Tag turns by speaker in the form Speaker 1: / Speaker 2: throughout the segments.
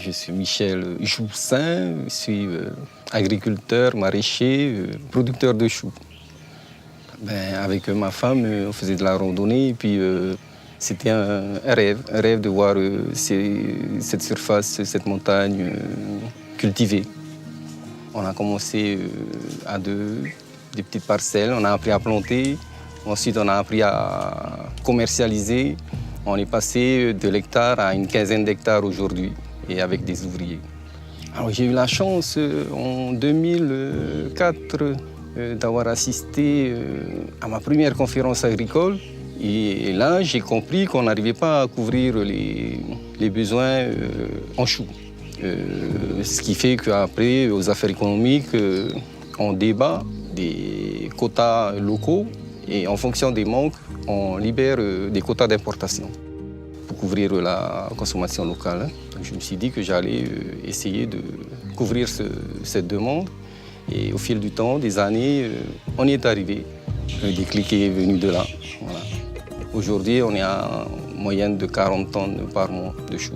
Speaker 1: Je suis Michel Joussin, je suis agriculteur, maraîcher, producteur de choux. Avec ma femme, on faisait de la randonnée et puis c'était un rêve de voir cette surface, cette montagne cultivée. On a commencé à des petites parcelles, on a appris à planter, ensuite on a appris à commercialiser. On est passé de l'hectare à une quinzaine d'hectares aujourd'hui et avec des ouvriers. Alors j'ai eu la chance en 2004 d'avoir assisté à ma première conférence agricole. Et là, j'ai compris qu'on n'arrivait pas à couvrir les besoins en choux. Ce qui fait qu'après, aux affaires économiques, on débat des quotas locaux et en fonction des manques, on libère des quotas d'importation pour couvrir la consommation locale. Donc, je me suis dit que j'allais essayer de couvrir cette demande. Et au fil du temps, des années, on y est arrivé. Le déclic est venu de là. Voilà. Aujourd'hui, on est à une moyenne de 40 tonnes par mois de choux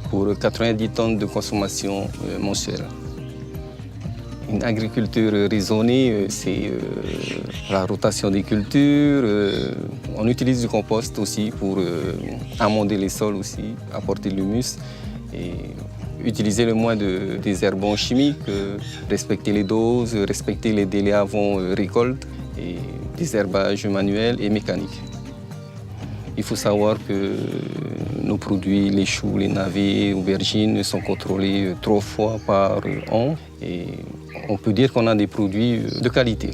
Speaker 1: pour 90 tonnes de consommation mensuelle. Une agriculture raisonnée, c'est la rotation des cultures. On utilise du compost aussi pour amender les sols aussi, apporter de l'humus. Et utiliser le moins de désherbants chimiques, respecter les doses, respecter les délais avant récolte et désherbage manuel et mécanique. Il faut savoir que nos produits, les choux, les navets, aubergines, sont contrôlés 3 fois par an et on peut dire qu'on a des produits de qualité.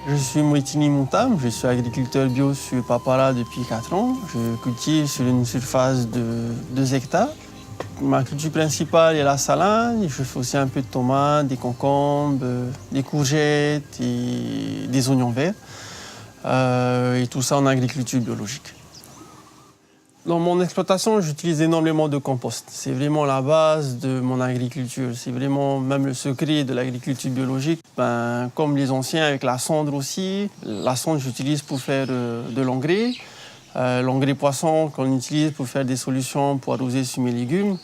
Speaker 2: Je suis Moitini Montam, je suis agriculteur bio sur Papara depuis 4 ans. Je cultive sur une surface de 2 hectares. Ma culture principale est la salade. Je fais aussi un peu de tomates, des concombres, des courgettes et des oignons verts. Et tout ça en agriculture biologique. Dans mon exploitation, j'utilise énormément de compost. C'est vraiment la base de mon agriculture. C'est vraiment même le secret de l'agriculture biologique. Comme les anciens, avec la cendre aussi. La cendre, j'utilise pour faire de l'engrais. L'engrais poisson qu'on utilise pour faire des solutions pour arroser sur mes légumes.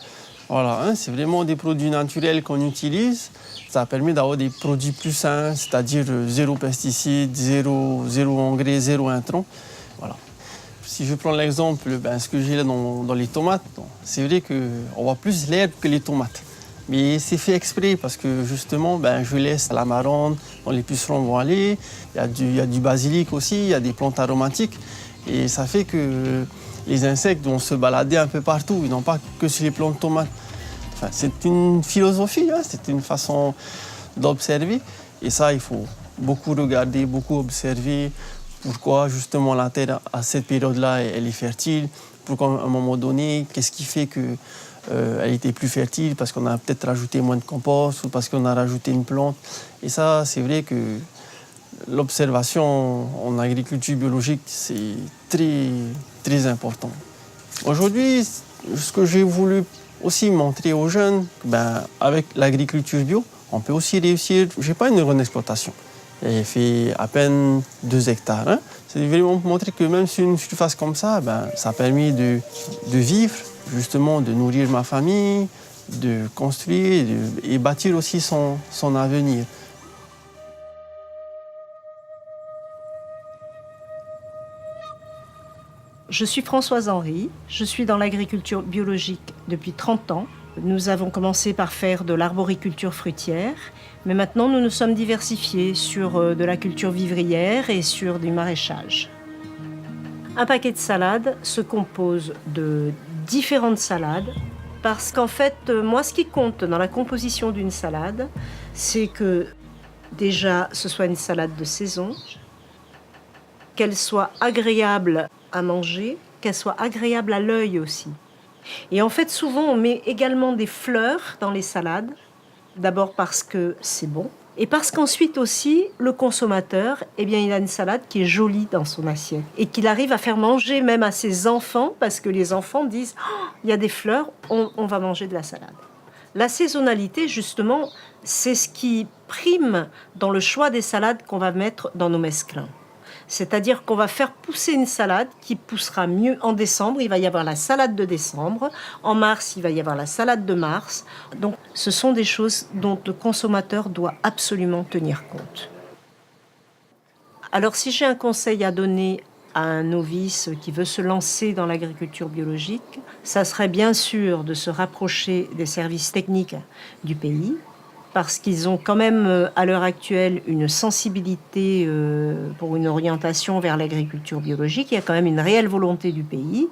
Speaker 2: Voilà, c'est vraiment des produits naturels qu'on utilise. Ça permet d'avoir des produits plus sains, c'est-à-dire 0 pesticides, 0 engrais, 0 intrants. Voilà. Si je prends l'exemple, ce que j'ai là dans les tomates, c'est vrai qu'on voit plus l'herbe que les tomates. Mais c'est fait exprès parce que justement, je laisse la marronne, dont les pucerons vont aller. Il y a du basilic aussi, il y a des plantes aromatiques. Et ça fait que les insectes vont se balader un peu partout, ils n'ont pas que sur les plantes de tomates. Enfin, c'est une philosophie, c'est une façon d'observer. Et ça, il faut beaucoup regarder, beaucoup observer. Pourquoi justement la terre, à cette période-là, elle est fertile? Pourquoi à un moment donné, qu'est-ce qui fait qu'elle était plus fertile? Parce qu'on a peut-être rajouté moins de compost ou parce qu'on a rajouté une plante. Et ça, c'est vrai que l'observation en agriculture biologique, c'est très, très important. Aujourd'hui, ce que j'ai voulu aussi montrer aux jeunes, avec l'agriculture bio, on peut aussi réussir. Je n'ai pas une grande exploitation. Elle fait à peine 2 hectares. C'est vraiment pour montrer que même sur une surface comme ça, ça a permis de vivre, justement de nourrir ma famille, de construire et bâtir aussi son avenir.
Speaker 3: Je suis Françoise Henry, je suis dans l'agriculture biologique depuis 30 ans. Nous avons commencé par faire de l'arboriculture fruitière, mais maintenant nous nous sommes diversifiés sur de la culture vivrière et sur du maraîchage. Un paquet de salades se compose de différentes salades parce qu'en fait, moi ce qui compte dans la composition d'une salade, c'est que déjà ce soit une salade de saison, qu'elle soit agréable à manger, qu'elle soit agréable à l'œil aussi. Et en fait, souvent, on met également des fleurs dans les salades, d'abord parce que c'est bon, et parce qu'ensuite aussi, le consommateur, il a une salade qui est jolie dans son assiette, et qu'il arrive à faire manger même à ses enfants, parce que les enfants disent « Oh, il y a des fleurs, on va manger de la salade ». La saisonnalité, justement, c'est ce qui prime dans le choix des salades qu'on va mettre dans nos mesclins. C'est-à-dire qu'on va faire pousser une salade qui poussera mieux en décembre. Il va y avoir la salade de décembre. En mars, il va y avoir la salade de mars. Donc, ce sont des choses dont le consommateur doit absolument tenir compte. Alors, si j'ai un conseil à donner à un novice qui veut se lancer dans l'agriculture biologique, ça serait bien sûr de se rapprocher des services techniques du pays, parce qu'ils ont quand même, à l'heure actuelle, une sensibilité pour une orientation vers l'agriculture biologique. Il y a quand même une réelle volonté du pays.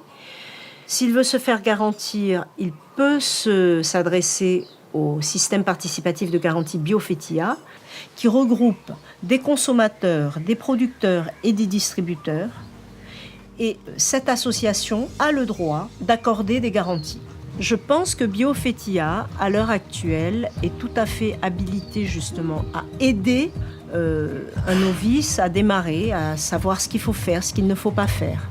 Speaker 3: S'il veut se faire garantir, il peut s'adresser au système participatif de garantie Biofetia, qui regroupe des consommateurs, des producteurs et des distributeurs. Et cette association a le droit d'accorder des garanties. Je pense que Biofetia, à l'heure actuelle, est tout à fait habilité justement à aider un novice à démarrer, à savoir ce qu'il faut faire, ce qu'il ne faut pas faire.